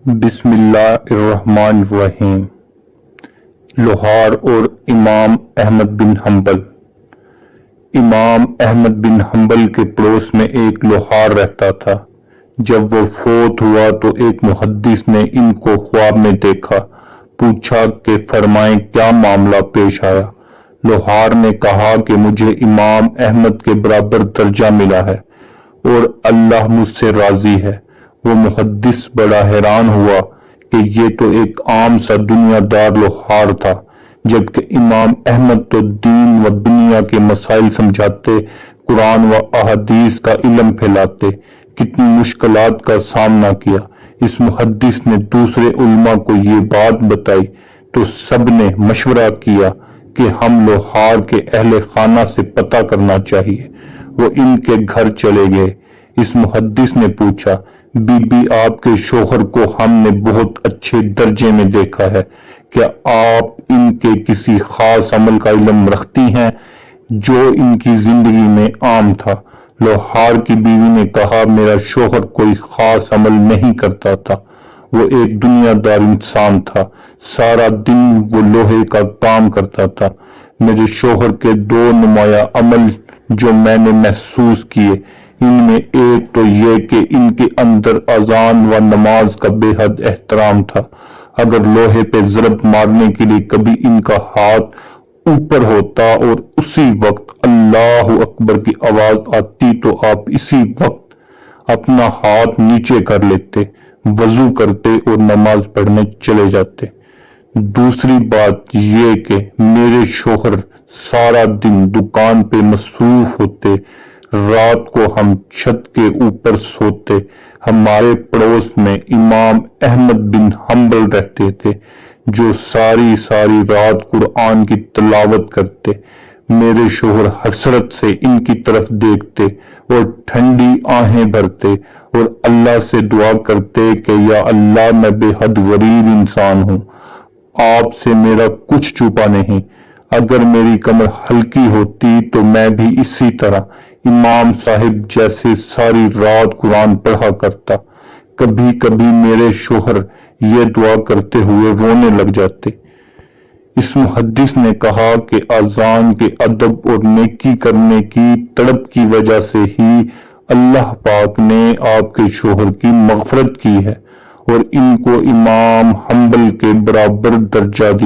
بسم اللہ الرحمن الرحیم۔ لوہار اور امام احمد بن حنبل۔ امام احمد بن حنبل کے پڑوس میں ایک لوہار رہتا تھا۔ جب وہ فوت ہوا تو ایک محدث نے ان کو خواب میں دیکھا، پوچھا کہ فرمائیں کیا معاملہ پیش آیا؟ لوہار نے کہا کہ مجھے امام احمد کے برابر درجہ ملا ہے اور اللہ مجھ سے راضی ہے۔ وہ محدث بڑا حیران ہوا کہ یہ تو ایک عام سا دنیا دار لوہار تھا، جبکہ امام احمد تو دین و دنیا کے مسائل سمجھاتے، قرآن و احادیث کا علم پھیلاتے، کتنی مشکلات کا سامنا کیا۔ اس محدث نے دوسرے علماء کو یہ بات بتائی تو سب نے مشورہ کیا کہ ہم لوہار کے اہل خانہ سے پتہ کرنا چاہیے۔ وہ ان کے گھر چلے گئے۔ اس محدث نے پوچھا، بی بی آپ کے شوہر کو ہم نے بہت اچھے درجے میں دیکھا ہے، کیا آپ ان کے کسی خاص عمل کا علم رکھتی ہیں جو ان کی زندگی میں عام تھا؟ لوہار کی بیوی نے کہا، میرا شوہر کوئی خاص عمل نہیں کرتا تھا، وہ ایک دنیا دار انسان تھا، سارا دن وہ لوہے کا کام کرتا تھا۔ میرے شوہر کے دو نمایاں عمل جو میں نے محسوس کیے، ان میں ایک تو یہ کہ ان کے اندر اذان و نماز کا بے حد احترام تھا۔ اگر لوہے پہ ضرب مارنے کے لیے کبھی ان کا ہاتھ اوپر ہوتا اور اسی وقت اللہ اکبر کی آواز آتی تو آپ اسی وقت اپنا ہاتھ نیچے کر لیتے، وضو کرتے اور نماز پڑھنے چلے جاتے۔ دوسری بات یہ کہ میرے شوہر سارا دن دکان پہ مصروف ہوتے، رات کو ہم چھت کے اوپر سوتے۔ ہمارے پڑوس میں امام احمد بن حنبل رہتے تھے جو ساری رات قرآن کی تلاوت کرتے۔ میرے شوہر حسرت سے ان کی طرف دیکھتے اور ٹھنڈی آہیں بھرتے اور اللہ سے دعا کرتے کہ یا اللہ میں بے حد غریب انسان ہوں، آپ سے میرا کچھ چھپا نہیں، اگر میری کمر ہلکی ہوتی تو میں بھی اسی طرح امام صاحب جیسے ساری رات قرآن پڑھا کرتا۔ کبھی کبھی میرے شوہر یہ دعا کرتے ہوئے رونے لگ جاتے۔ اس محدث نے کہا کہ اذان کے ادب اور نیکی کرنے کی تڑپ کی وجہ سے ہی اللہ پاک نے آپ کے شوہر کی مغفرت کی ہے اور ان کو امام حنبل کے برابر درجہ دیا۔